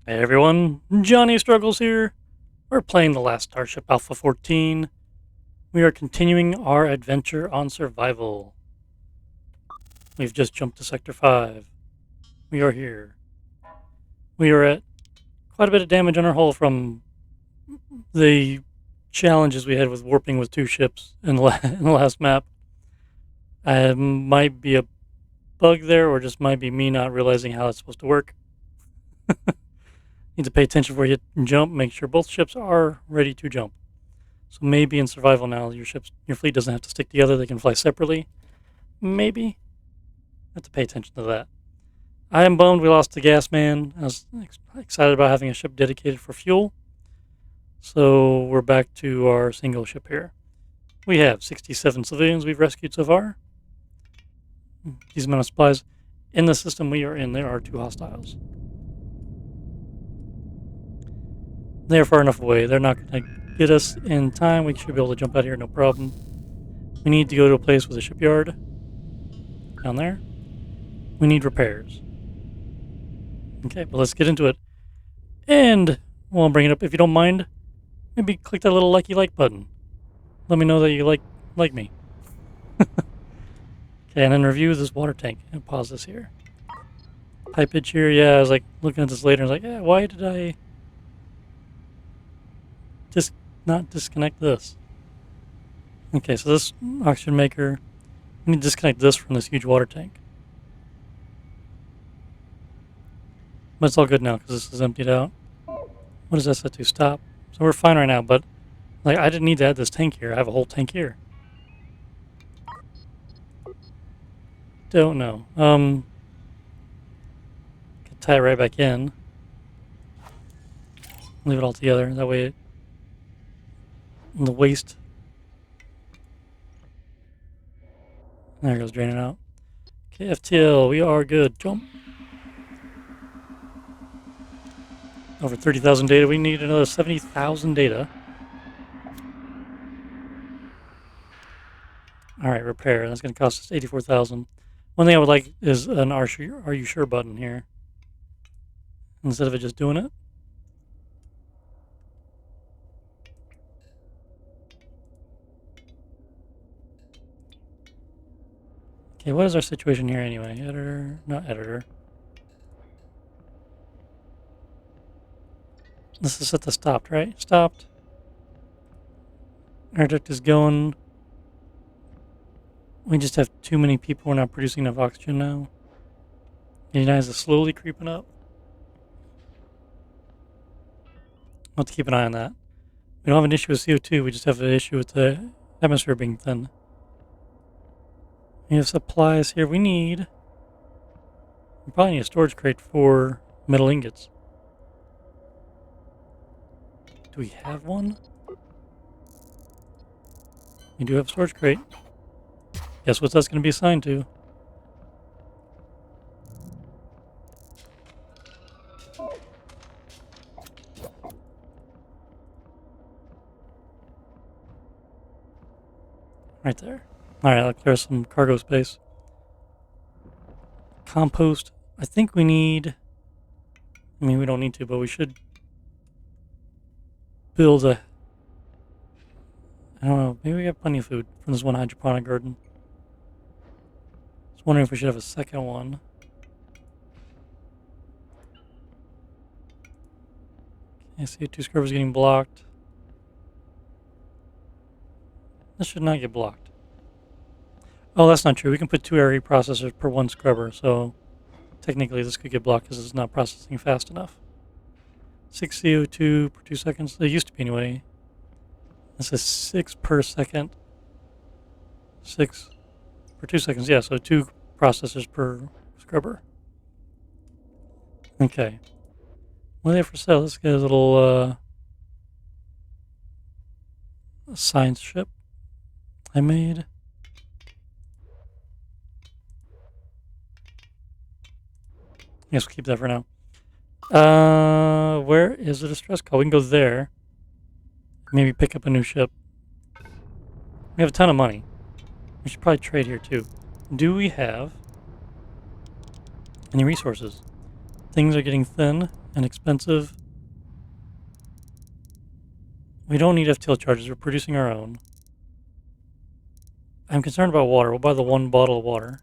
Hey everyone, Johnny Struggles here. We're playing the Last Starship Alpha 14. We are continuing our adventure on survival. We've just jumped to Sector 5. We are here. We are at quite a bit of damage on our hull from the challenges we had with warping with two ships in the last map. Might be a bug there, or just might be me not realizing how it's supposed to work. Need to pay attention before you jump. Make sure both ships are ready to jump. So maybe in survival now, your fleet doesn't have to stick together. They can fly separately. Maybe. Have to pay attention to that. I am bummed we lost the gas man. I was excited about having a ship dedicated for fuel. So we're back to our single ship here. We have 67 civilians we've rescued so far. These amount of supplies. In the system we are in, there are 2 hostiles. They're far enough away. They're not going to get us in time. We should be able to jump out here, no problem. We need to go to a place with a shipyard. Down there. We need repairs. Okay, but let's get into it. And while I'm bringing it up, if you don't mind, maybe click that little likey like button. Let me know that you like me. Okay, and then review this water tank. And pause this here. Pipe pitch here. Yeah, I was like looking at this later. I was like, yeah, why did I just not disconnect this? Okay, so this oxygen maker, we need to disconnect this from this huge water tank. But it's all good now because this is emptied out. What does that set to? Stop. So we're fine right now, but like I didn't need to add this tank here. I have a whole tank here. Don't know. Can tie it right back in. Leave it all together. That way the waste. There it goes, draining out. Okay, FTL, we are good. Jump. Over 30,000 data. We need another 70,000 data. Alright, repair. That's going to cost us 84,000. One thing I would like is an are you sure button here. Instead of it just doing it. Okay, what is our situation here anyway? Editor, not editor. This is set to stopped, right? Stopped. Air duct is going. We just have too many people. We're not producing enough oxygen now. United is slowly creeping up. We'll have to keep an eye on that. We don't have an issue with CO2. We just have an issue with the atmosphere being thin. We have supplies here. We probably need a storage crate for metal ingots. Do we have one? We do have a storage crate. Guess what that's going to be assigned to? Right there. Alright, I'll clear some cargo space. Compost. I think we need... I mean, we don't need to, but we should build a... I don't know. Maybe we have plenty of food from this one hydroponic garden. I was wondering if we should have a second one. Okay, CO2 scrubber's getting blocked. This should not get blocked. Oh, that's not true. We can put 2 area processors per 1 scrubber, so technically this could get blocked because it's not processing fast enough. 6 CO2 per 2 seconds. It used to be anyway. This is 6 per second. 6 per 2 seconds. Yeah, so 2 processors per scrubber. Okay. What do they have for sale? Let's get a little science ship I made. I guess we'll keep that for now. Where is the distress call? We can go there. Maybe pick up a new ship. We have a ton of money. We should probably trade here too. Do we have any resources? Things are getting thin and expensive. We don't need FTL charges. We're producing our own. I'm concerned about water. We'll buy the 1 bottle of water.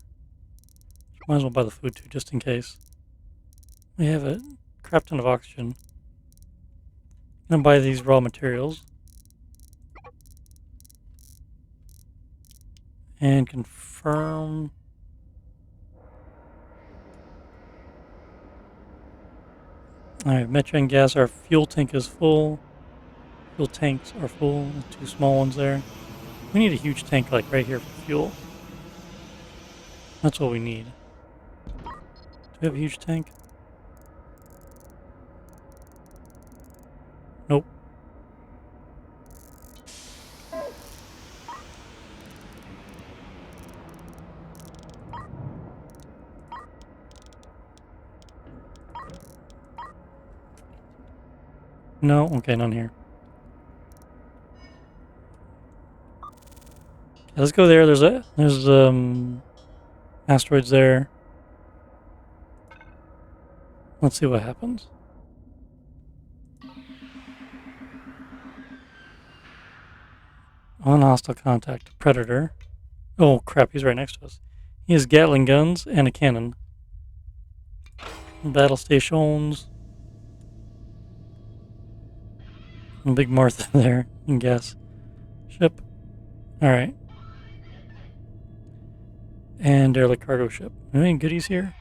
Might as well buy the food too, just in case. We have a crap ton of oxygen. I'm gonna buy these raw materials. And confirm. Alright, methane gas, our fuel tank is full. Fuel tanks are full, 2 small ones there. We need a huge tank like right here for fuel. That's what we need. Do we have a huge tank? Nope. No? Okay, none here. Okay, let's go there. There's asteroids there. Let's see what happens. On hostile contact. Predator. Oh crap, he's right next to us. He has Gatling guns and a cannon. Battle stations. A big Martha there. And gas ship. Alright. And derelict cargo ship. Any goodies here?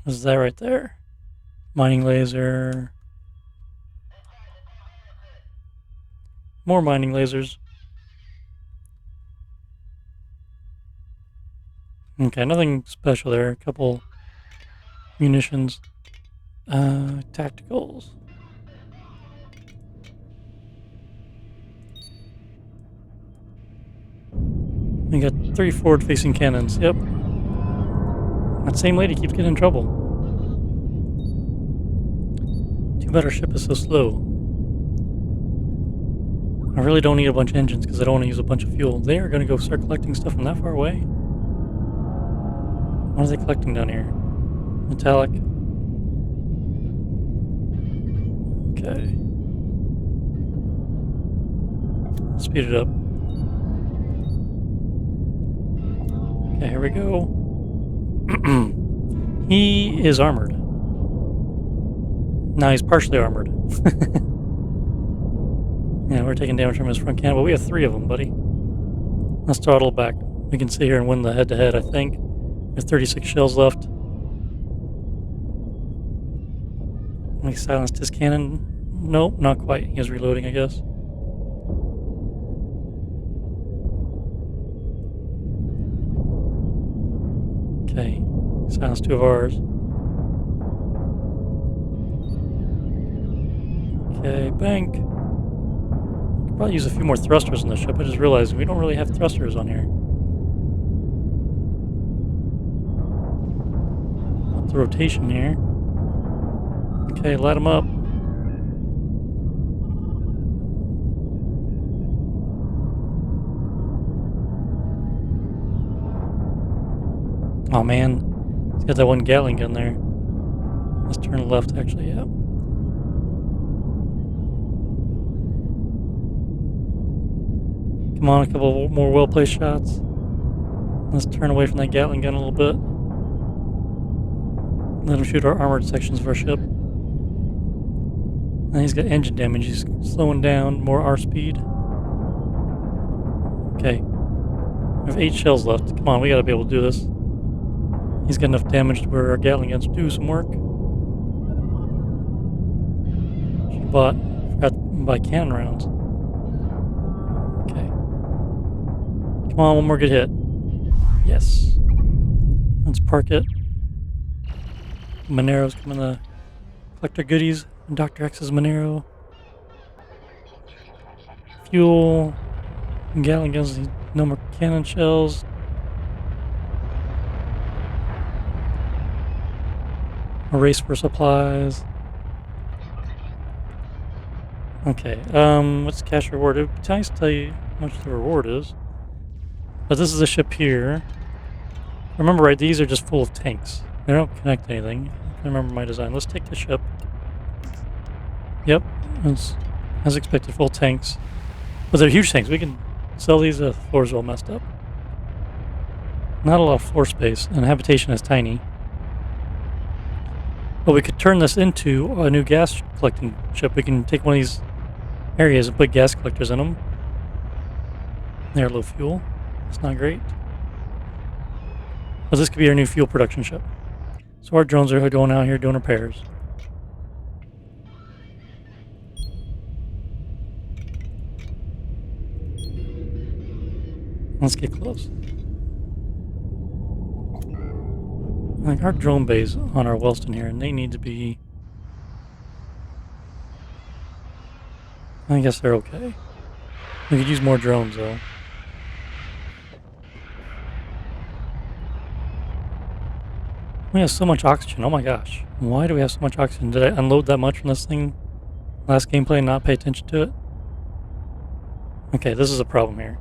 What's that right there? Mining laser. More mining lasers. Okay, nothing special there. A couple munitions. Tacticals. We got 3 forward-facing cannons. Yep. That same lady keeps getting in trouble. Too bad our ship is so slow. I really don't need a bunch of engines because I don't want to use a bunch of fuel. They are going to go start collecting stuff from that far away. What are they collecting down here? Metallic. Okay. Speed it up. Okay, here we go. He is armored. Now he's partially armored. Yeah, we're taking damage from his front cannon, but we have 3 of them, buddy. Let's throttle back. We can sit here and win the head-to-head, I think. We have 36 shells left. We silenced his cannon. Nope, not quite. He is reloading, I guess. Okay, silenced 2 of ours. Okay, bank. Could probably use a few more thrusters on the ship. I just realized we don't really have thrusters on here. Up the rotation here. Okay, light them up. Oh man, he's got that 1 Gatling gun there. Let's turn left, actually, yeah. Come on, a couple more well-placed shots. Let's turn away from that Gatling gun a little bit. Let him shoot our armored sections of our ship. And he's got engine damage. He's slowing down. More R speed. Okay. We have 8 shells left. Come on, we gotta be able to do this. He's got enough damage to where our Gatling guns do some work. Forgot to buy cannon rounds. Okay. Come on, 1 more good hit. Yes. Let's park it. Monero's coming to collect our goodies. Dr. X's Monero. Fuel. Gatling guns. No more cannon shells. A race for supplies. Okay, what's the cash reward? It would be nice to tell you how much the reward is. But this is a ship here. Remember, right, these are just full of tanks. They don't connect to anything. I remember my design. Let's take the ship. Yep, it's as expected, full tanks. But they're huge tanks. We can sell these. The floor's all messed up. Not a lot of floor space, and habitation is tiny. But we could turn this into a new gas collecting ship. We can take one of these areas and put gas collectors in them. They're low fuel. It's not great. But this could be our new fuel production ship. So our drones are going out here doing repairs. Let's get close. Like our drone bays on our Wellston here, and they need to be... I guess they're okay. We could use more drones though. We have so much oxygen. Oh my gosh. Why do we have so much oxygen? Did I unload that much from this thing last gameplay and not pay attention to it? Okay, this is a problem here.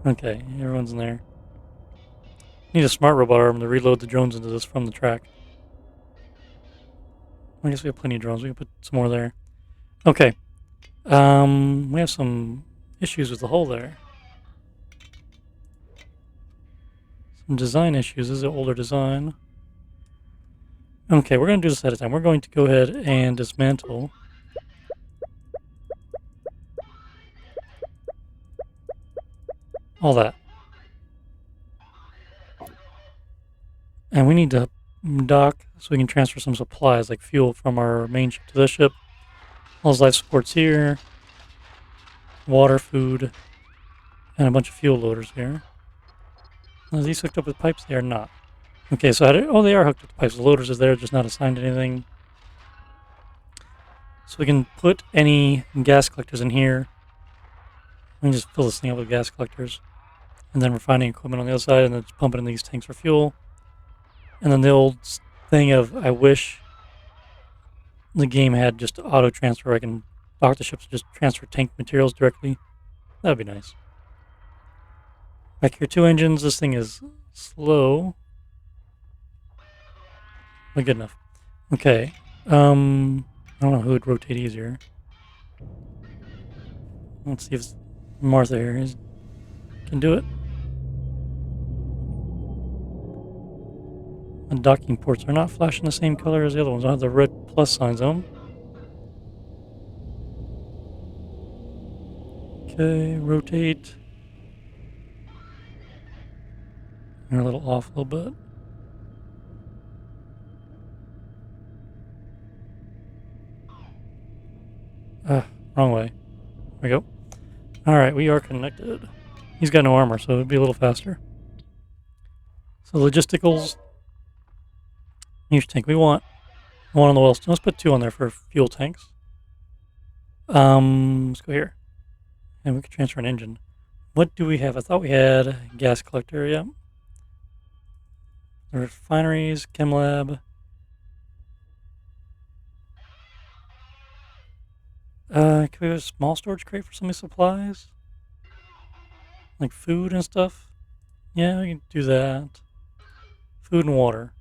Okay, everyone's in there. Need a smart robot arm to reload the drones into this from the track. I guess we have plenty of drones. We can put some more there. Okay. We have some issues with the hull there. Some design issues. This is an older design. Okay, we're going to do this at a time. We're going to go ahead and dismantle all that. And we need to dock so we can transfer some supplies like fuel from our main ship to this ship. All those life supports here. Water, food, and a bunch of fuel loaders here. Are these hooked up with pipes? They are not. Okay, so they are hooked up with pipes. The loaders are there, just not assigned to anything. So we can put any gas collectors in here. We can just fill this thing up with gas collectors. And then refining equipment on the other side, and then just pump it in these tanks for fuel. And then the old thing of, I wish the game had just auto transfer. I can dock the ships and just transfer tank materials directly. That would be nice. Back here, 2 engines. This thing is slow. But good enough. Okay. I don't know who would rotate easier. Let's see if Martha here can do it. The docking ports are not flashing the same color as the other ones. I have the red plus signs on them. Okay, rotate. They're a little off a little bit. Wrong way. There we go. Alright, we are connected. He's got no armor, so it'd be a little faster. So logisticals. Huge tank. We want one on the Wellston. Let's put 2 on there for fuel tanks. Let's go here. And we can transfer an engine. What do we have? I thought we had a gas collector, yeah. The refineries, chem lab. Can we have a small storage crate for some of these supplies? Like food and stuff? Yeah, we can do that. Food and water.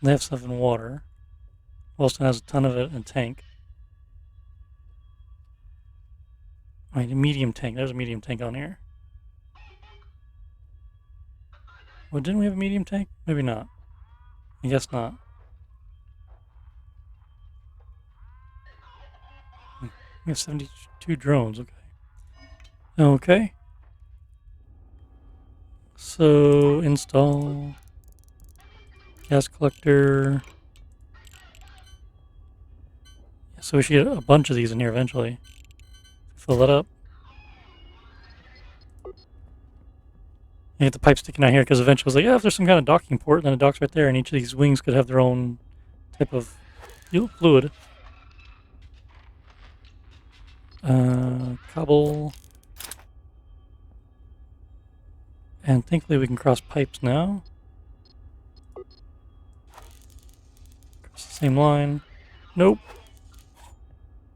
They have stuff in water. Wellston has a ton of it in a tank. Right, a medium tank. There's a medium tank on here. Well, didn't we have a medium tank? Maybe not. I guess not. We have 72 drones, okay. Okay. So, install gas collector. So we should get a bunch of these in here eventually. Fill that up. You get the pipe sticking out here because eventually I was like, yeah, if there's some kind of docking port, then it docks right there, and each of these wings could have their own type of fluid. Cobble. And thankfully we can cross pipes now. Cross the same line. Nope.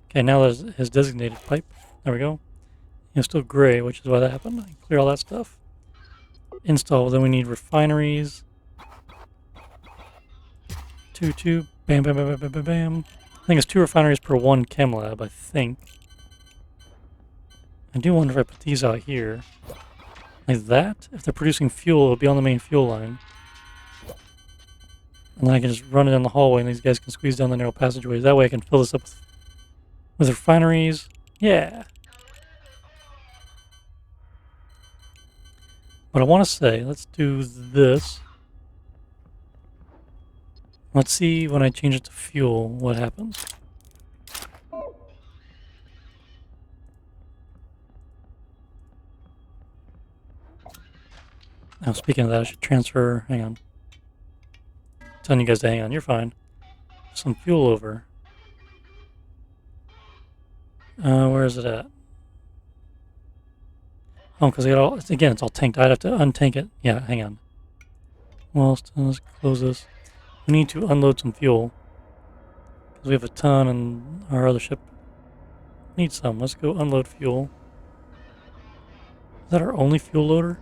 Okay, now there's his designated pipe. There we go. It's still gray, which is why that happened. I clear all that stuff. Install. Then we need refineries. 2. Bam, bam, bam, bam, bam, bam, bam. I think it's 2 refineries per 1 chem lab, I think. I do wonder if I put these out here. Like that? If they're producing fuel, it'll be on the main fuel line. And then I can just run it in the hallway and these guys can squeeze down the narrow passageways. That way I can fill this up with refineries. Yeah. What I want to say, let's do this. Let's see when I change it to fuel, what happens. Now, speaking of that, I should transfer. Hang on. I'm telling you guys to hang on. You're fine. Some fuel over. Where is it at? Oh, because it's all tanked. I'd have to untank it. Yeah, hang on. Well, let's close this. We need to unload some fuel. Because we have a ton and our other ship needs some. Let's go unload fuel. Is that our only fuel loader?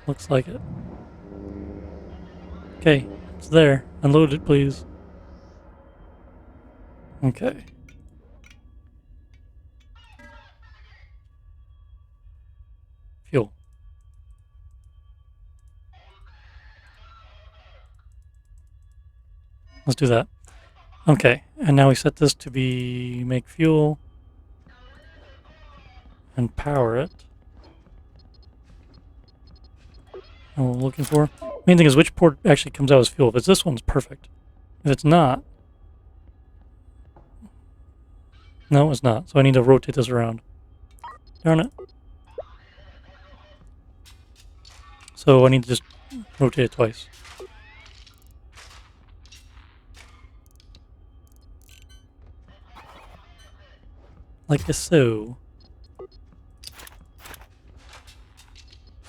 Looks like it. Okay, it's there. Unload it, please. Okay. Fuel. Let's do that. Okay, and now we set this to be make fuel and power it. And what we're looking for. Main thing is which port actually comes out as fuel. If it's this one, it's perfect. If it's not, no, it's not. So I need to rotate this around. Darn it. So I need to just rotate it twice. Like so.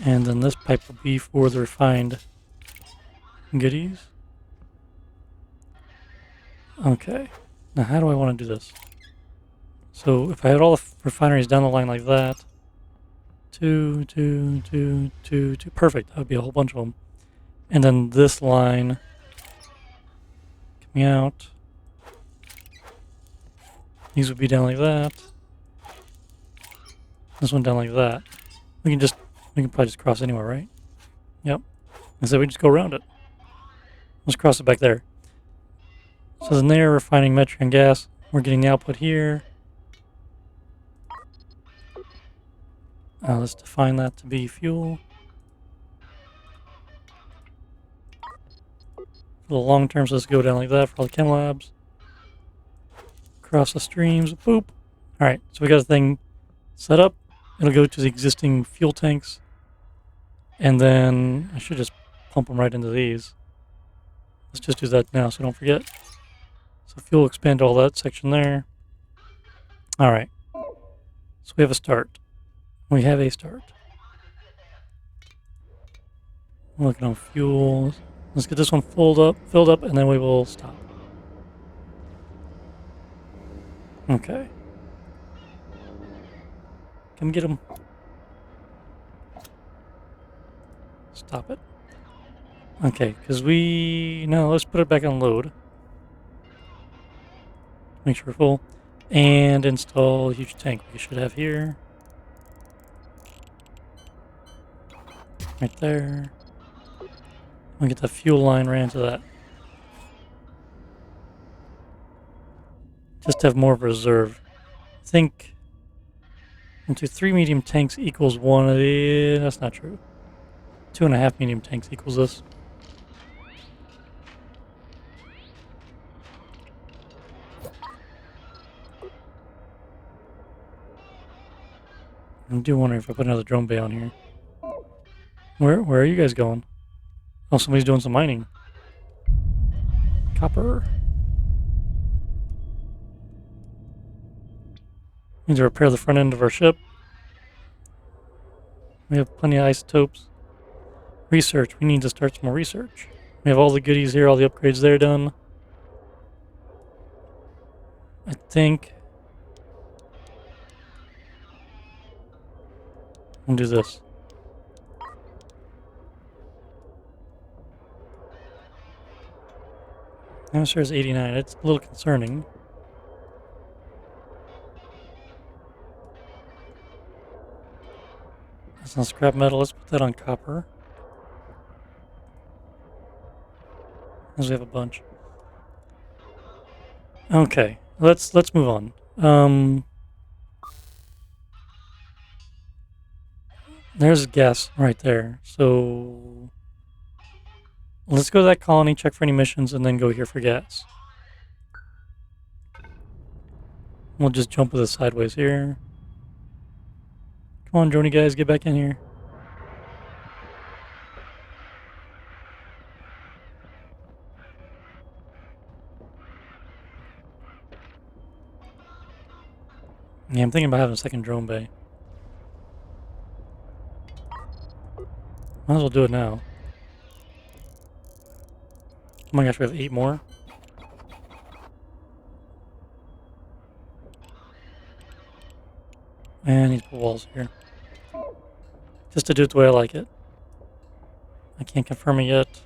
And then this pipe will be for the refined goodies. Okay. Now how do I want to do this? So if I had all the refineries down the line like that. 2. Perfect. That would be a whole bunch of them. And then this line coming out. These would be down like that. This one down like that. We can probably just cross anywhere, right? Yep. And so we just go around it. Let's cross it back there. So then there, refining methane gas. We're getting the output here. Let's define that to be fuel. For the long term, so let's go down like that for all the chem labs. Cross the streams. Boop. Alright, so we got a thing set up. It'll go to the existing fuel tanks. And then I should just pump them right into these. Let's just do that now so don't forget. So fuel expand all that section there. Alright. So we have a start. We have a start. Looking on fuel. Let's get this one filled up, and then we will stop. Okay. Come get him. Stop it. Okay, because let's put it back on load. Make sure we're full. And install a huge tank we should have here. Right there. We'll get the fuel line ran to that. Just to have more of a reserve. I think 1, 2, 3 medium tanks equals 1 of the. That's not true. 2.5 medium tanks equals this. I do wonder if I put another drone bay on here. Where are you guys going? Oh, somebody's doing some mining. Copper. Need to repair the front end of our ship. We have plenty of isotopes. Research. We need to start some more research. We have all the goodies here, all the upgrades there done. I think and do this. Atmosphere is 89. It's a little concerning. That's not scrap metal. Let's put that on copper. As we have a bunch. Okay, let's move on. There's gas right there. So let's go to that colony, check for any missions, and then go here for gas. We'll just jump with it sideways here. Come on, Joni guys, get back in here. Yeah, I'm thinking about having a second drone bay. Might as well do it now. Oh my gosh, we have 8 more. And I need to put walls here. Just to do it the way I like it. I can't confirm it yet.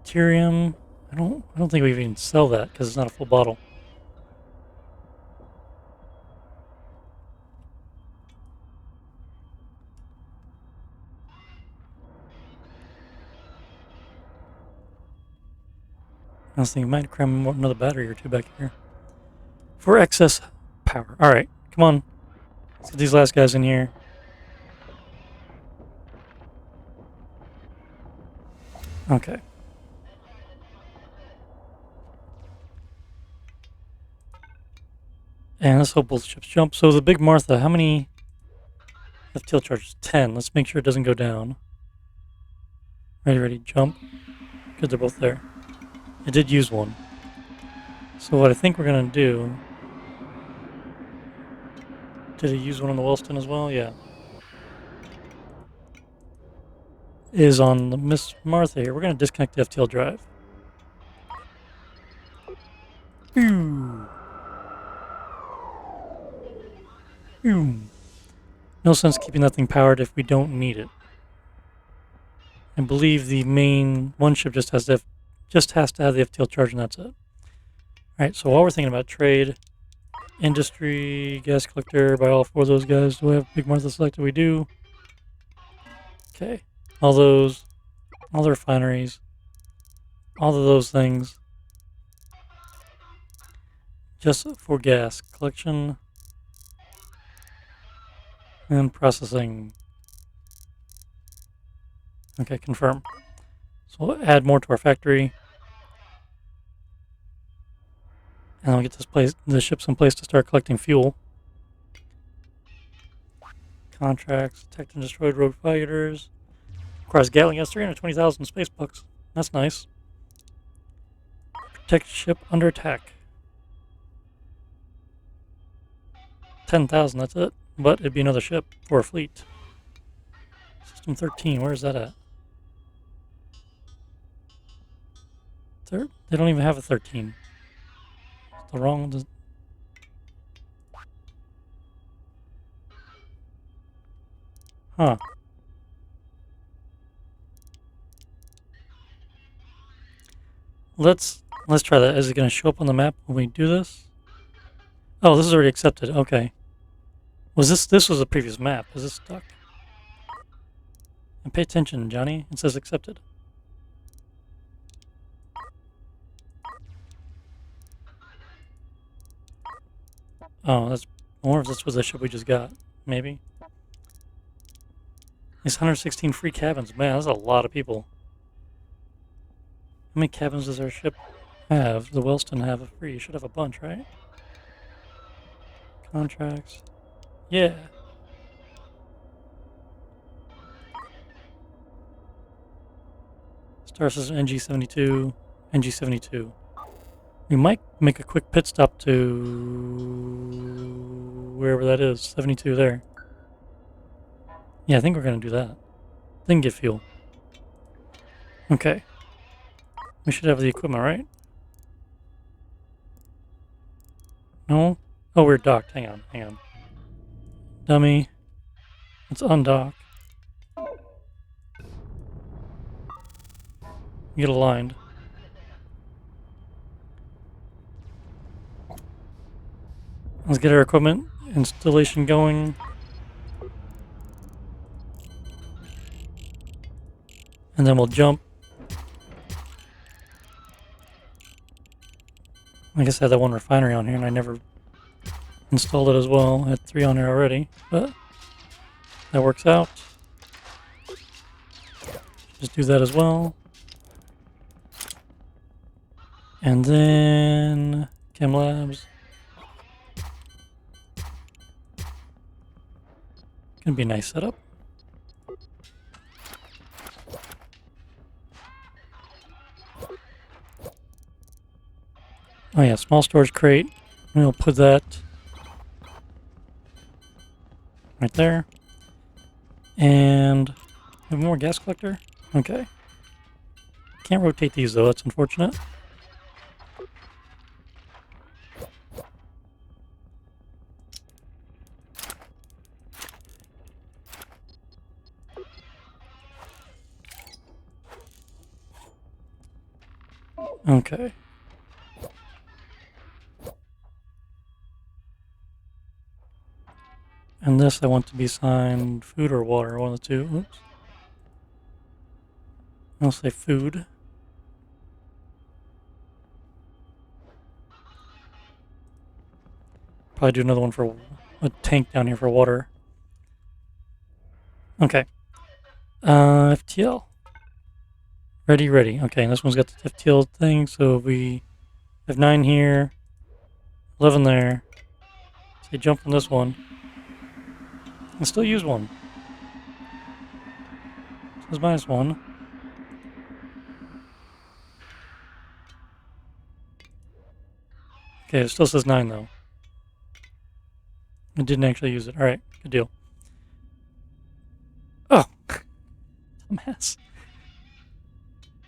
Deuterium. I don't think we even sell that because it's not a full bottle. I was thinking I might cram another battery or 2 back here. For excess power. Alright, come on. Let's get these last guys in here. Okay. And let's hope both ships jump. So the Big Martha, how many FTL charges? 10. Let's make sure it doesn't go down. Ready, jump. Good, they're both there. I did use one. So what I think we're going to do... Did he use one on the Wellston as well? Yeah. Is on the Miss Martha here. We're going to disconnect the FTL drive. Pew! Pew! No sense keeping that thing powered if we don't need it. I believe the main one ship just has to have the FTL charge, and that's it. Alright, so while we're thinking about trade, industry, gas collector, buy all 4 of those guys. Do we have Big Martha selected? We do. Okay. All the refineries, all of those things. Just for gas collection and processing. Okay, confirm. So we'll add more to our factory. And we'll get the ships in place to start collecting fuel. Contracts, detect and destroyed rogue fighters. Requires Gatling has 320,000 space bucks. That's nice. Protect ship under attack. 10,000, that's it. But it'd be another ship for a fleet. System 13, where is that at? Third? They don't even have a 13. It's the wrong... Huh. Let's try that. Is it going to show up on the map when we do this? Oh, this is already accepted. Okay. Was this was a previous map? Is this stuck? And pay attention, Johnny. It says accepted. Oh, that's... I wonder if this was the ship we just got. Maybe. These 116 free cabins. Man, that's a lot of people. How many cabins does our ship have? The Wellston have a free. You should have a bunch, right? Contracts. Yeah. Star System NG-72. NG-72. We might make a quick pit stop to wherever that is. 72 there. Yeah, I think we're going to do that. Then get fuel. Okay. We should have the equipment, right? No? Oh, we're docked. Hang on. Dummy. Let's undock. Get aligned. Let's get our equipment installation going. And then we'll jump. I guess I had that one refinery on here and I never installed it as well. I had 3 on there already, but that works out. Just do that as well. And then Chem Labs. Gonna be a nice setup. Oh yeah, small storage crate. We'll put that right there. And have more gas collector? Okay. Can't rotate these though, that's unfortunate. Okay. And this I want to be assigned food or water, one of the two. Oops. I'll say food. Probably do another one for a tank down here for water. Okay. FTL. Ready. Okay, and this one's got the FTL thing, so we have 9 here, 11 there. Say jump from this one. And still use 1. So it's -1. Okay, it still says 9 though. I didn't actually use it. Alright, good deal. Oh! Dumbass.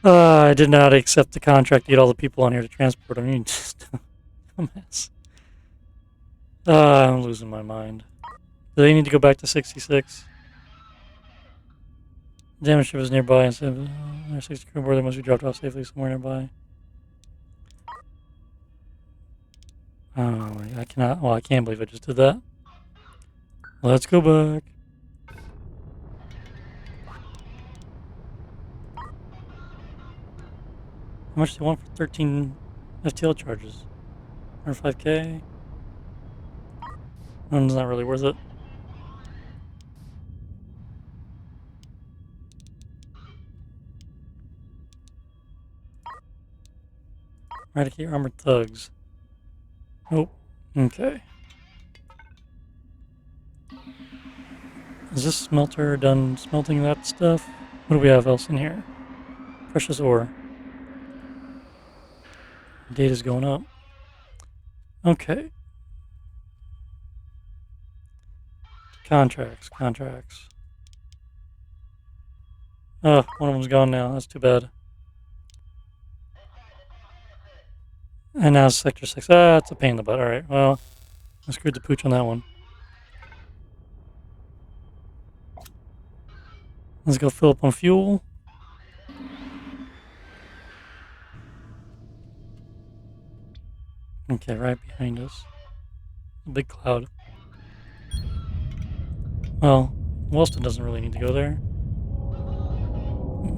I did not accept the contract to get all the people on here to transport. I mean, just dumbass. I'm losing my mind. Do they need to go back to 66? Damage ship is nearby instead of 60 crew aboard. They must be dropped off safely somewhere nearby. Oh, I cannot. Well, I can't believe I just did that. Let's go back. How much do you want for 13 FTL charges? 105k? It's not really worth it. Eradicate armored thugs. Nope. Okay. Is this smelter done smelting that stuff? What do we have else in here? Precious ore. Data's going up. Okay. Contracts. Oh, one of them's gone now. That's too bad. And now Sector 6. It's a pain in the butt. Alright, well, I screwed the pooch on that one. Let's go fill up on fuel. Okay, right behind us. A big cloud. Well, Wellston doesn't really need to go there.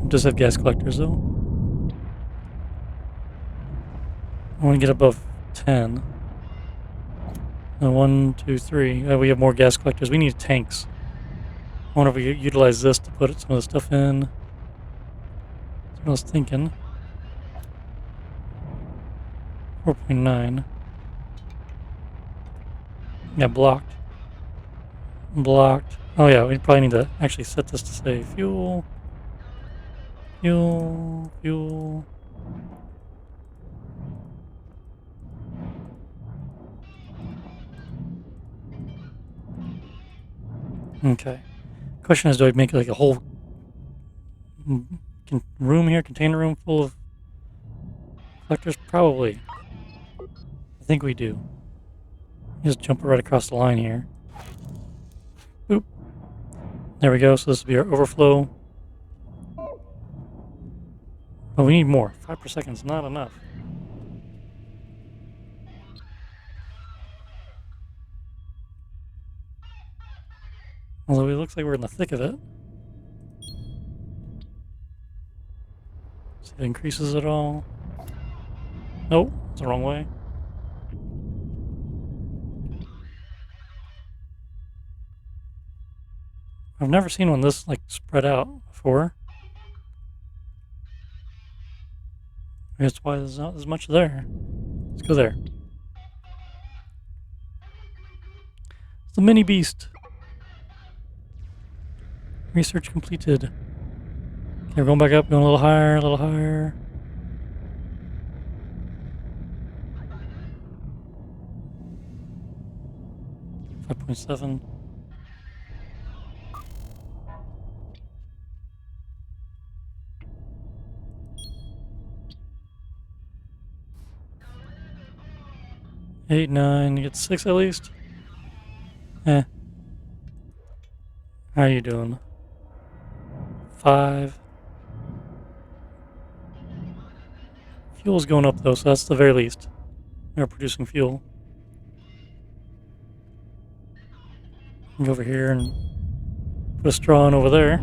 Does have gas collectors though. I want to get above 10. 1, 2, 3. We have more gas collectors. We need tanks. I wonder if we utilize this to put some of the stuff in. That's what I was thinking. 4.9. Yeah, blocked. Oh yeah, we probably need to actually set this to say fuel. Okay. Question is, do I make like a whole room here, container room full of collectors? Probably. I think we do. Just jump right across the line here. Boop. There we go. So this will be our overflow. But we need more. 5 per second is not enough. Although it looks like we're in the thick of it. See if it increases at all. Nope, it's the wrong way. I've never seen one this like spread out before. That's why there's not as much there. Let's go there. It's the mini beast. Research completed. Okay, we're going back up, going a little higher, a little higher. .7. Eight, 9, you get 6 at least. Eh. How are you doing? 5. Fuel's going up though, so that's the very least. We are producing fuel. Go over here and put a straw in over there.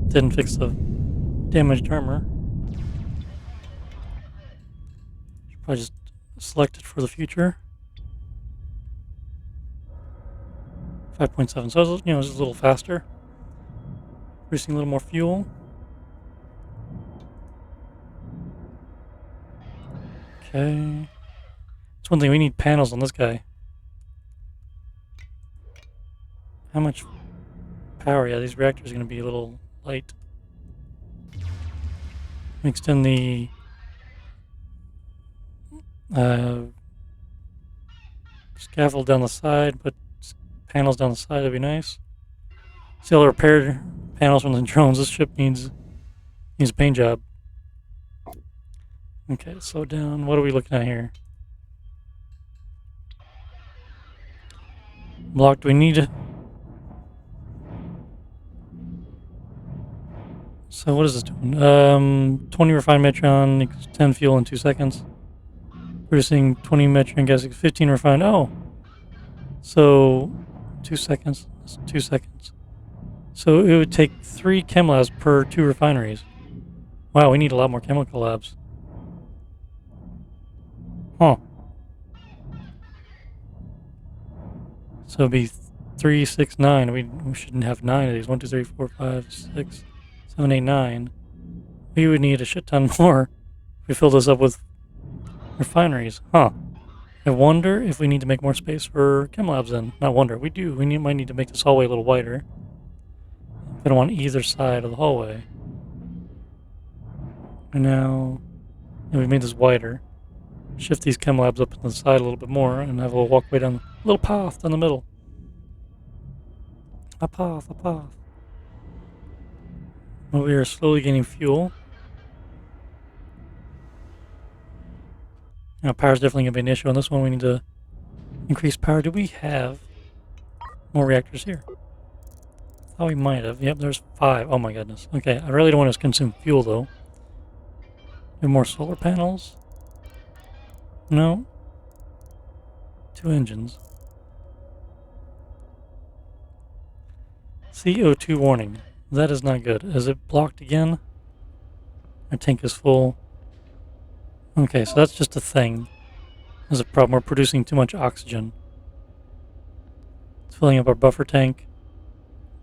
Didn't fix the damaged armor. Should probably just select it for the future. 5.7, so it's, it's a little faster. Producing a little more fuel. Okay. That's one thing, we need panels on this guy. How much power? Yeah, these reactors are going to be a little light. Extend the scaffold down the side, put panels down the side, that'd be nice. See all the repaired panels from the drones. This ship needs a paint job. Okay, slow down. What are we looking at here? Block, do we need... So what is this doing? 20 refined metron equals 10 fuel in 2 seconds. Producing 20 metron gas, 15 refined. Oh! So, 2 seconds. That's 2 seconds. So it would take 3 chem labs per 2 refineries. Wow, we need a lot more chemical labs. Huh. So it'd be 3, 6, 9. We shouldn't have 9 of these. 1, 2, 3, 4, 5, 6, 7, 8, 9. We would need a shit ton more if we fill this up with refineries. Huh. I wonder if we need to make more space for chem labs then. Not wonder. We do. Might need to make this hallway a little wider. Put them on either side of the hallway. And now we've made this wider. Shift these chem labs up to the side a little bit more and have a little walkway down, a little path down the middle. A path, a path. Well, we are slowly gaining fuel. Now, power's definitely going to be an issue on this one. We need to increase power. Do we have more reactors here? Oh, we might have. Yep, there's 5. Oh my goodness. Okay, I really don't want to consume fuel though. Have more solar panels? No. 2 engines. CO2 warning. That is not good. Is it blocked again? Our tank is full. Okay, so that's just a thing. There's a problem. We're producing too much oxygen. It's filling up our buffer tank.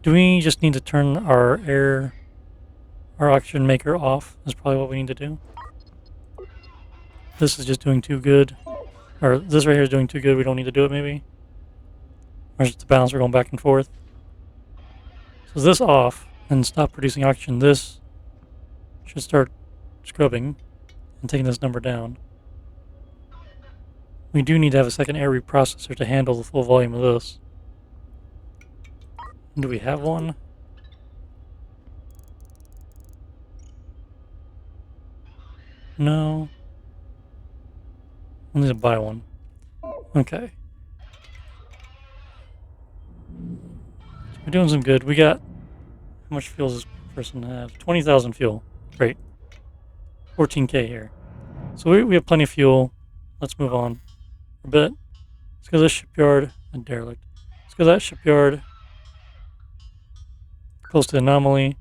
Do we just need to turn our oxygen maker off? That's probably what we need to do. This is just doing too good. Or this right here is doing too good. We don't need to do it maybe. Or just the balance, we're going back and forth. So this off and stop producing oxygen. This should start scrubbing and taking this number down. We do need to have a second air reprocessor to handle the full volume of this. Do we have one? No. I need to buy one. Okay. So we're doing some good. We got... How much fuel does this person have? 20,000 fuel. Great. 14k here. So we have plenty of fuel. Let's move on a bit. Let's go to this shipyard. A derelict. Let's go to that shipyard. Close to anomaly.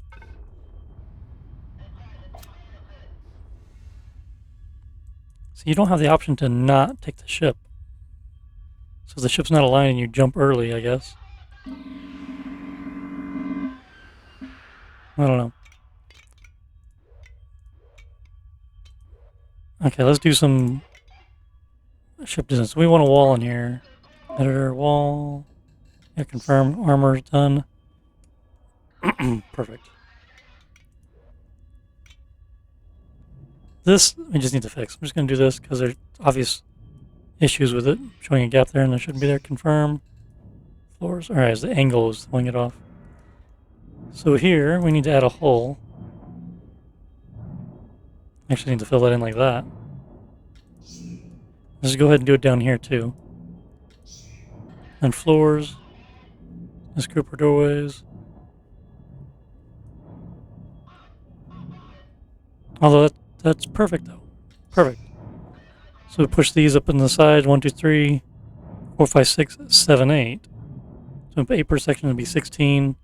So you don't have the option to not take the ship. So if the ship's not aligned, you jump early, I guess. I don't know. Okay, let's do some ship design. So we want a wall in here. Editor, wall. Yeah, confirm. Armor's done. Perfect. This, we just need to fix. I'm just going to do this because there's obvious issues with it. Showing a gap there and there shouldn't be there. Confirm. Floors. Alright, it's the angle is throwing it off. So here, we need to add a hole. Actually need to fill that in like that. Let's go ahead and do it down here too. And floors. Let's group our doorways. Although that's perfect though. Perfect. So we push these up in the side. 1, 2, 3, 4, 5, 6, 7, 8. So 8 per section would be 16.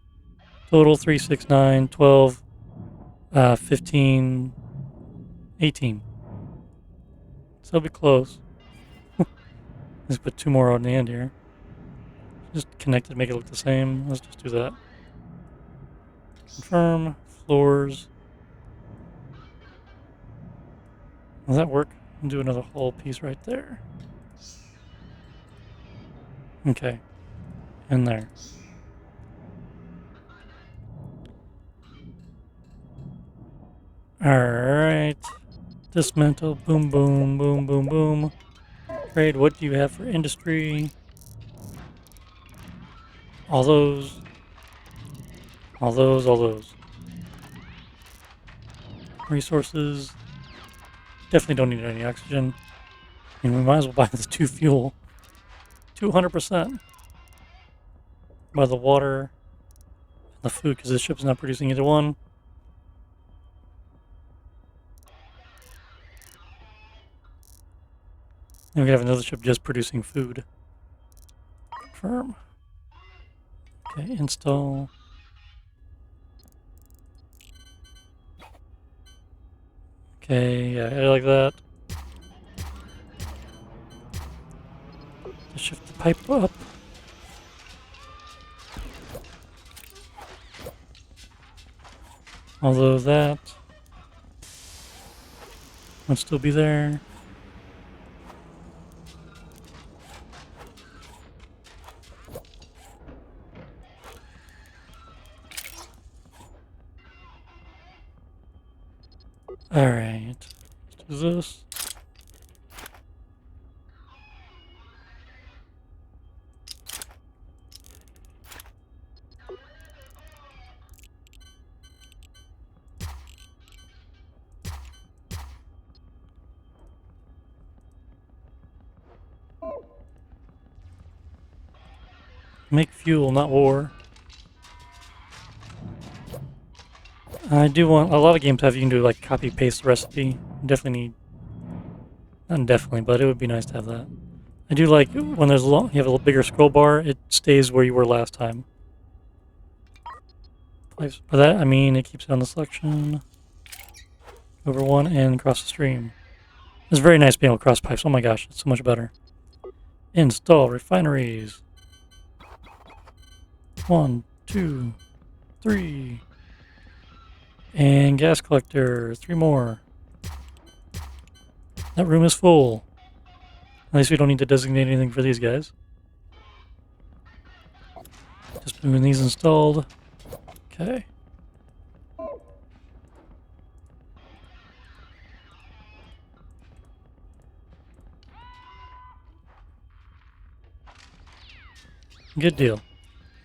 Total 3, 6, 9, 12, 15, 18. So it'll be close. Let's put 2 more on the end here. Just connect it, make it look the same. Let's just do that. Confirm. Floors. Will that work? I'll do another whole piece right there. Okay. In there. Alright. Dismantle. Boom, boom, boom, boom, boom. Trade. What do you have for industry? All those. All those, all those. Resources. Definitely don't need any oxygen. I mean, we might as well buy the 2 fuel. 200%. Buy the water and the food because this ship's not producing either one. And we have another ship just producing food. Confirm. Okay, install. Okay, yeah, I like that. Just shift the pipe up. Although that would still be there. Alright, let's do this. Make fuel, not war. I do want, a lot of games have you can do like copy paste the recipe. Definitely need, not definitely, but it would be nice to have that. I do like when there's you have a little bigger scroll bar, it stays where you were last time. By that I mean it keeps it on the selection. Over one and across the stream. It's very nice being able to cross pipes. Oh my gosh, it's so much better. Install refineries. 1, 2, 3. And gas collector, 3 more. That room is full. At least we don't need to designate anything for these guys. Just moving these installed. Okay. Good deal.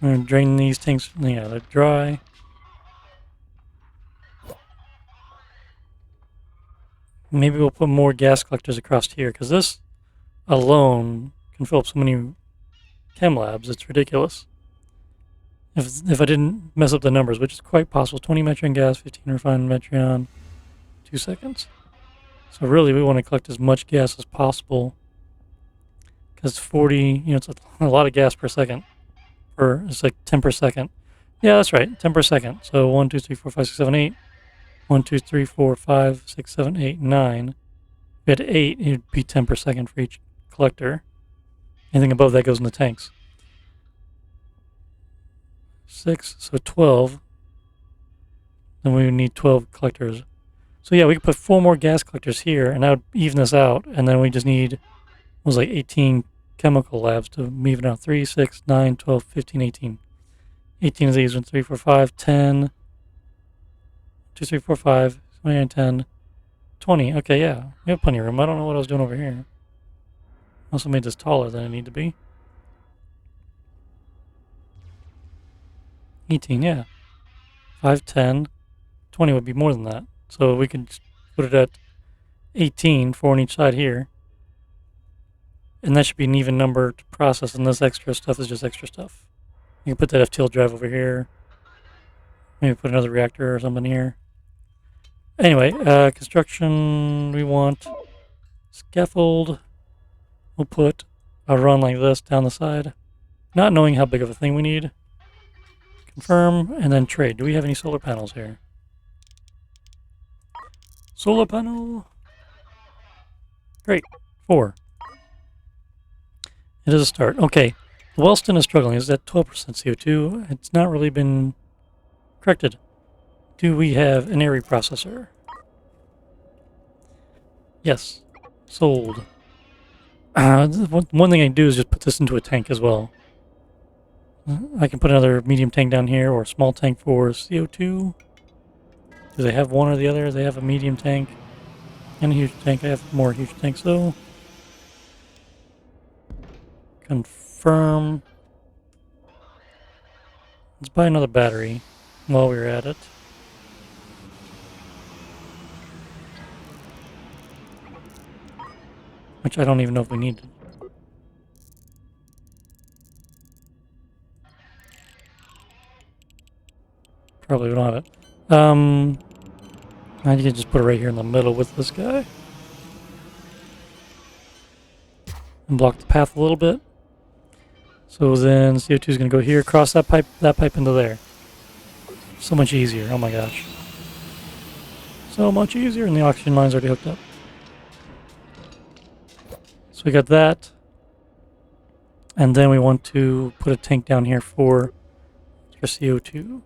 I'm going to drain these tanks. Yeah, they're dry. Maybe we'll put more gas collectors across here, because this alone can fill up so many chem labs. It's ridiculous. If I didn't mess up the numbers, which is quite possible. 20 Metreon gas, 15 refined Metreon, 2 seconds. So really, we want to collect as much gas as possible, because 40, it's a lot of gas per second. It's like 10 per second. Yeah, that's right, 10 per second. So 1, 2, 3, 4, 5, 6, 7, 8. 1, 2, 3, 4, 5, 6, 7, 8, 9. If we had 8, it would be 10 per second for each collector. Anything above that goes in the tanks. 6, so 12. Then we would need 12 collectors. So yeah, we could put 4 more gas collectors here, and that would even this out. And then we just need, it was like 18 chemical labs to even out. 3, 6, 9, 12, 15, 18. 18 of these, 1, 3, 4, 5, 10. 2, 3, 4, 5, 9, 10, 20. Okay, yeah, we have plenty of room. I don't know what I was doing over here. Also made this taller than I need to be. 18, yeah. 5, 10, 20 would be more than that. So we could put it at 18, 4 on each side here. And that should be an even number to process, and this extra stuff is just extra stuff. You can put that FTL drive over here. Maybe put another reactor or something here. Anyway, construction, we want scaffold. We'll put a run like this down the side, not knowing how big of a thing we need. Confirm, and then trade. Do we have any solar panels here? Solar panel. Great. 4. It is a start. Okay. The Wellston is struggling. It's at 12% CO2. It's not really been corrected. Do we have an ARI processor? Yes. Sold. One thing I can do is just put this into a tank as well. I can put another medium tank down here, or a small tank for CO2. Do they have one or the other? They have a medium tank and a huge tank. I have more huge tanks though. Confirm. Let's buy another battery while we're at it. Which I don't even know if we need. Probably don't have it. I can just put it right here in the middle with this guy. And block the path a little bit. So then CO2 is going to go here, cross that pipe into there. So much easier. Oh my gosh. So much easier, and the oxygen line's already hooked up. So we got that. And then we want to put a tank down here for CO2.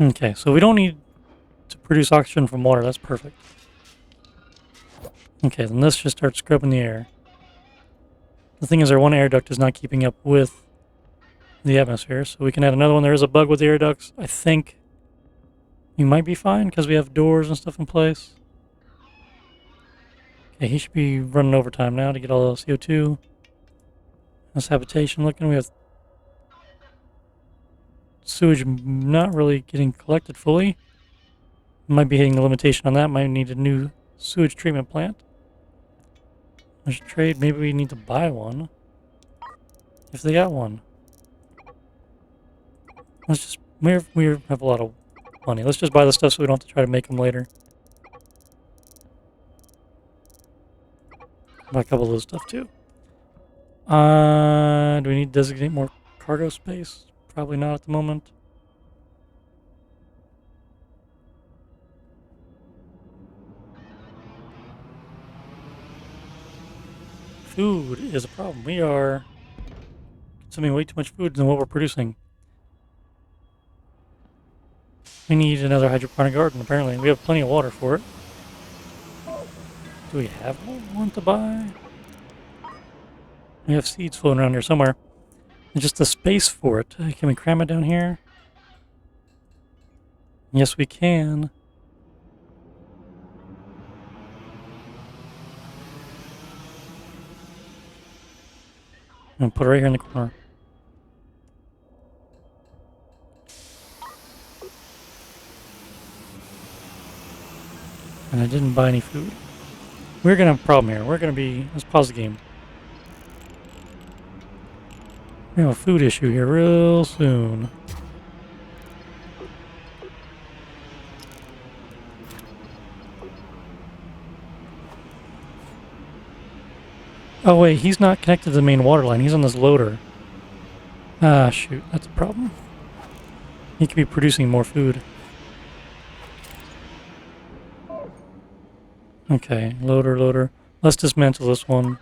Okay, so we don't need to produce oxygen from water. That's perfect. Okay, then this just starts scrubbing the air. The thing is, our one air duct is not keeping up with the atmosphere, so we can add another one. There is a bug with the air ducts. I think we might be fine because we have doors and stuff in place. Okay, he should be running overtime now to get all the CO2. How's habitation looking? We have sewage not really getting collected fully. Might be hitting the limitation on that. Might need a new sewage treatment plant. There's trade. Maybe we need to buy one. If they got one. Let's just, we have a lot of money. Let's just buy the stuff so we don't have to try to make them later. Buy a couple of those stuff too. Do we need to designate more cargo space? Probably not at the moment. Food is a problem. We are consuming way too much food than what we're producing. We need another hydroponic garden, apparently. We have plenty of water for it. Do we have one to buy? We have seeds floating around here somewhere. It's just the space for it. Can we cram it down here? Yes, we can. And put it right here in the corner. And I didn't buy any food. We're gonna have a problem here. Let's pause the game. We have a food issue here real soon. Oh wait, he's not connected to the main water line. He's on this loader. Ah, shoot. That's a problem. He could be producing more food. Okay, loader. Let's dismantle this one.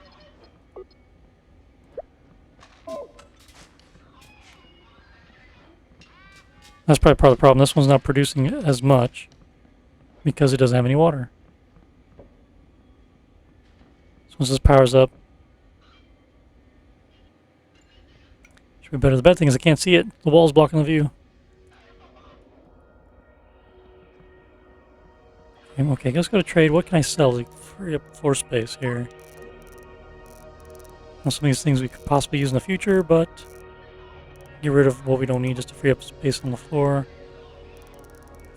That's probably part of the problem. This one's not producing as much because it doesn't have any water. So once this powers up, should be better. The bad thing is I can't see it. The wall's blocking the view. Okay, let's go to trade. What can I sell to free up floor space here? Well, some of these things we could possibly use in the future, but get rid of what we don't need just to free up space on the floor.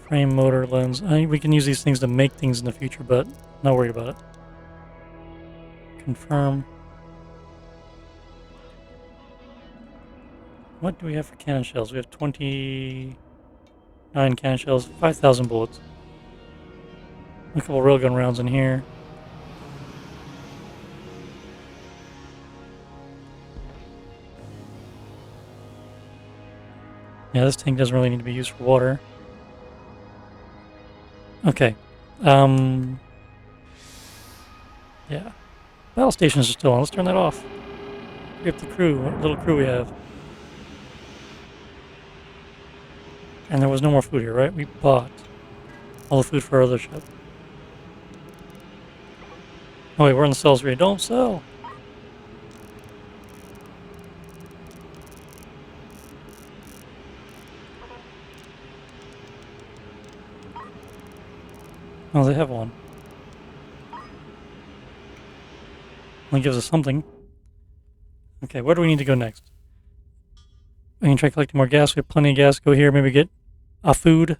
Frame, motor, lens. We can use these things to make things in the future, but not worried about it. Confirm. What do we have for cannon shells? We have 29 cannon shells, 5,000 bullets. A couple railgun rounds in here. Yeah, this tank doesn't really need to be used for water. Okay. Yeah. Battle stations are still on. Let's turn that off. We have the crew, what little crew we have. And there was no more food here, right? We bought all the food for our other ship. Oh wait, we're on the sales rate. Don't sell! Oh, they have one. Only gives us something. Okay, where do we need to go next? We can try collecting more gas. We have plenty of gas. Go here, maybe get a food.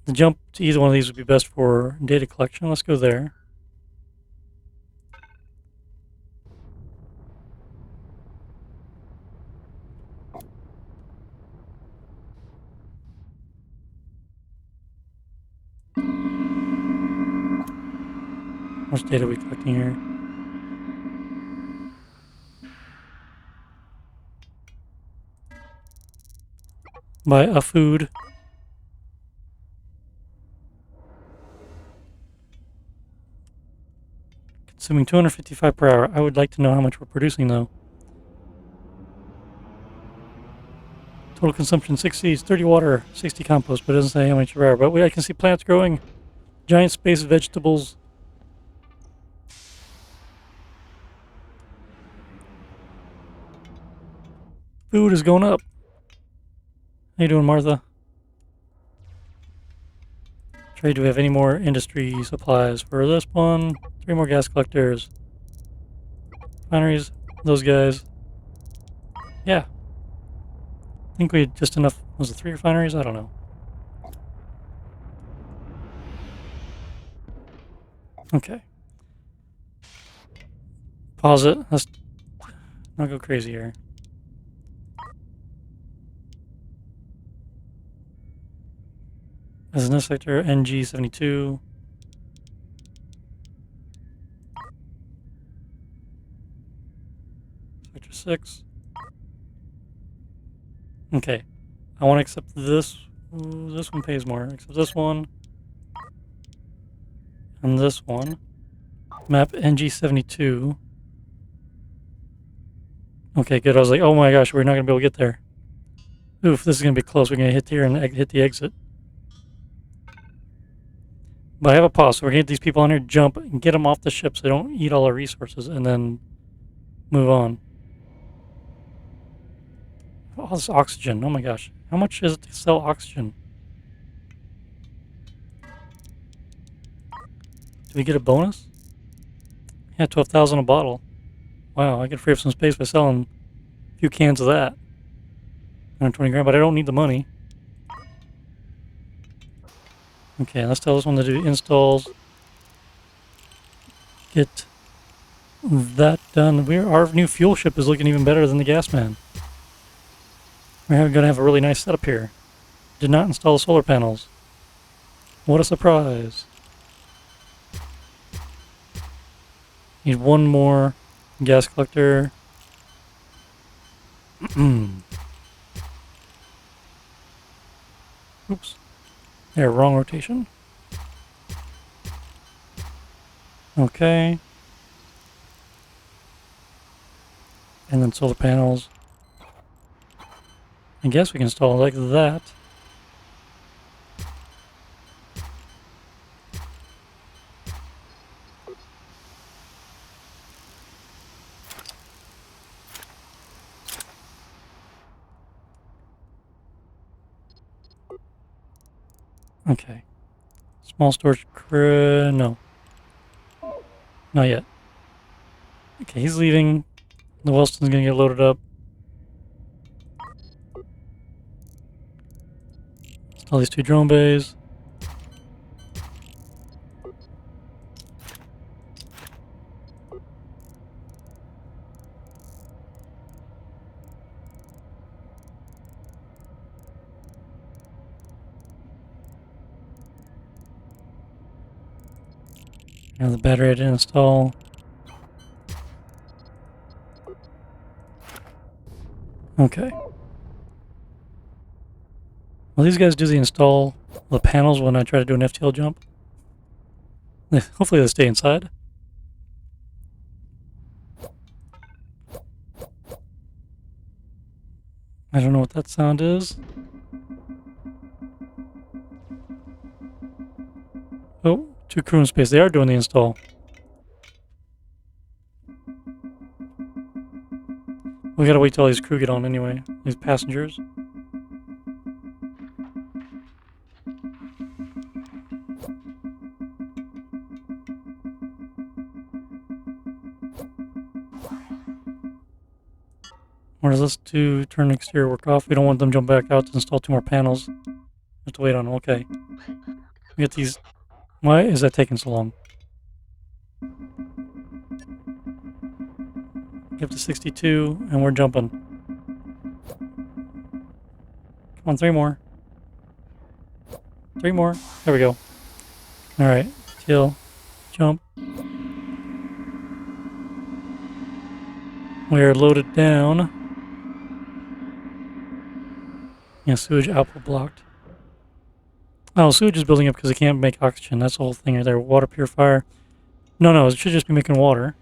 The jump to either one of these would be best for data collection. Let's go there. How much data are we collecting here? Buy a food. Consuming 255 per hour. I would like to know how much we're producing though. Total consumption 60, 30 water, 60 compost, but it doesn't say how much per hour. But I can see plants growing. Giant space vegetables. Food is going up. How you doing, Martha? Trade, do we have any more industry supplies for this one? 3 more gas collectors. Refineries, those guys. Yeah. I think we had just enough. Was it 3 refineries? I don't know. Okay. Pause it. Let's not go crazy here. As in this sector, NG72. Sector 6. Okay. I want to accept this. Ooh, this one pays more. Accept this one. And this one. Map NG72. Okay, good. I was like, oh my gosh, we're not going to be able to get there. Oof, this is going to be close. We're going to hit here and hit the exit. But I have a pause, so we're going to get these people on here, jump, and get them off the ship so they don't eat all our resources, and then move on. All this oxygen. Oh my gosh. How much is it to sell oxygen? Do we get a bonus? Yeah, 12,000 a bottle. Wow, I can free up some space by selling a few cans of that. 120 grand, but I don't need the money. Okay, let's tell this one to do installs. Get that done. Our new fuel ship is looking even better than the gas man. We're going to have a really nice setup here. Did not install the solar panels. What a surprise. Need one more gas collector. Oops. There, wrong rotation. Okay. And then solar panels. I guess we can install it like that. Okay. Small storage no. Not yet. Okay, he's leaving. The Wellston's gonna get loaded up. Install these 2 drone bays. Now the battery I didn't install. Okay. Well, these guys do the install the panels when I try to do an FTL jump. Hopefully they stay inside. I don't know what that sound is. Oh, 2 crew in space. They are doing the install. We gotta wait till these crew get on anyway. These passengers. Or does this do turn exterior work off? We don't want them to jump back out to install 2 more panels. Have to wait on them. Okay. We get these. Why is that taking so long? Get to 62 and we're jumping. Come on, 3 more. 3 more. There we go. Alright. Kill. Jump. We're loaded down. Yeah, sewage output blocked. Oh, sewage is building up because it can't make oxygen. That's the whole thing right there. Water purifier. No, it should just be making water.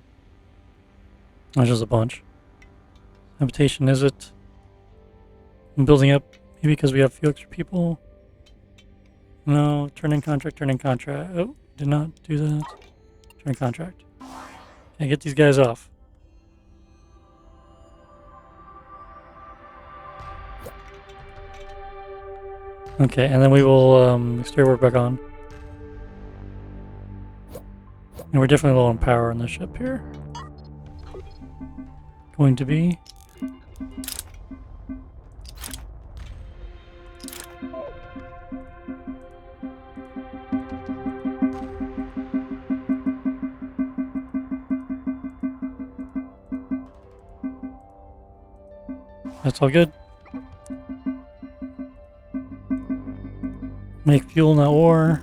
That's just a bunch. Habitation, is it? I'm building up. Maybe because we have a few extra people. No, turn-in contract. Oh, did not do that. Turn contract. Okay, get these guys off. Okay, and then we will exterior work back on. And we're definitely low on power on this ship here. Going to be. That's all good. Make fuel, not war.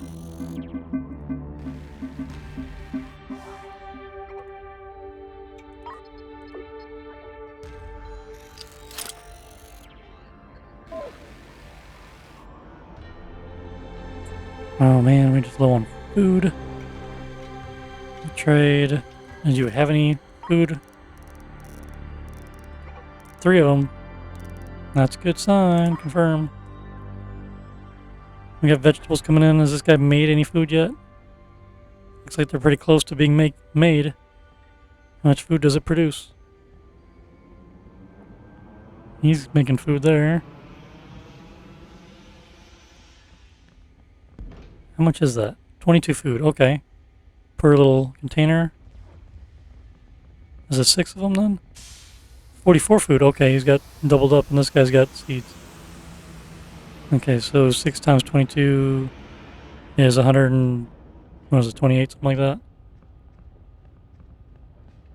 Oh man, we're just low on food. Trade. Do you have any food? 3 of them. That's a good sign. Confirm. We got vegetables coming in. Has this guy made any food yet? Looks like they're pretty close to being made. How much food does it produce? He's making food there. How much is that? 22 food. Okay. Per little container. Is it 6 of them then? 44 food. Okay, he's got doubled up and this guy's got seeds. Okay, so 6 times 22. is 100 and, what was it, 28, something like that?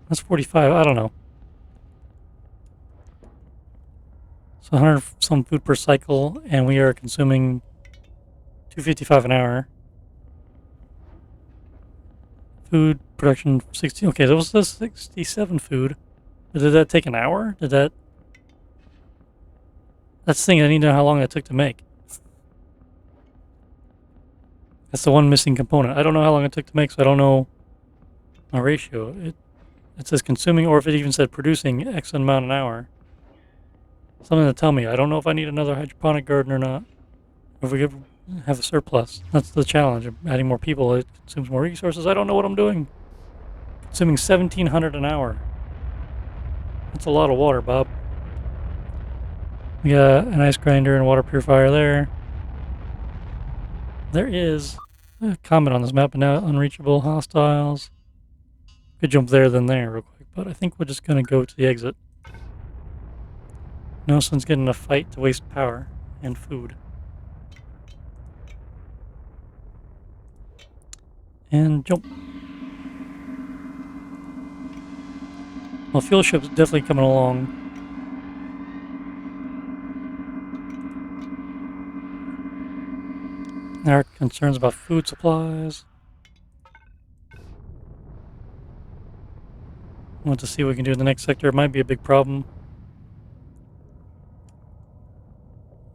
That's 45, I don't know. So 100 some food per cycle, and we are consuming 255 an hour. Food production 60. Okay, that was 67 food. Did that take an hour? That's the thing. I need to know how long that took to make. That's the one missing component. I don't know how long it took to make, so I don't know my ratio. It says consuming, or if it even said producing X amount an hour. Something to tell me. I don't know if I need another hydroponic garden or not. If we could have a surplus. That's the challenge. Adding more people, it consumes more resources. I don't know what I'm doing. Consuming 1,700 an hour. That's a lot of water, Bob. We got an ice grinder and a water purifier there. There is a comment on this map, but now unreachable hostiles. Could jump there, then there, real quick, but I think we're just gonna go to the exit. No sense getting in a fight to waste power and food. And jump. Well, fuel ship's definitely coming along. There are concerns about food supplies. Want to see what we can do in the next sector. It might be a big problem.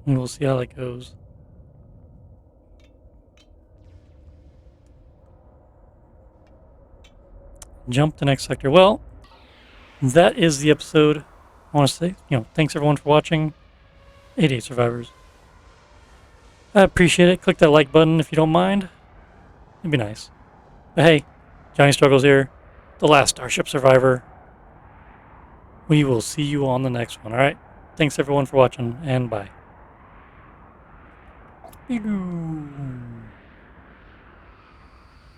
And we'll see how that goes. Jump to next sector. Well, that is the episode. I want to say, thanks everyone for watching. 88 survivors. I appreciate it. Click that like button if you don't mind. It'd be nice. But hey, Johnny Struggles here, the Last Starship survivor. We will see you on the next one, alright? Thanks everyone for watching, and bye.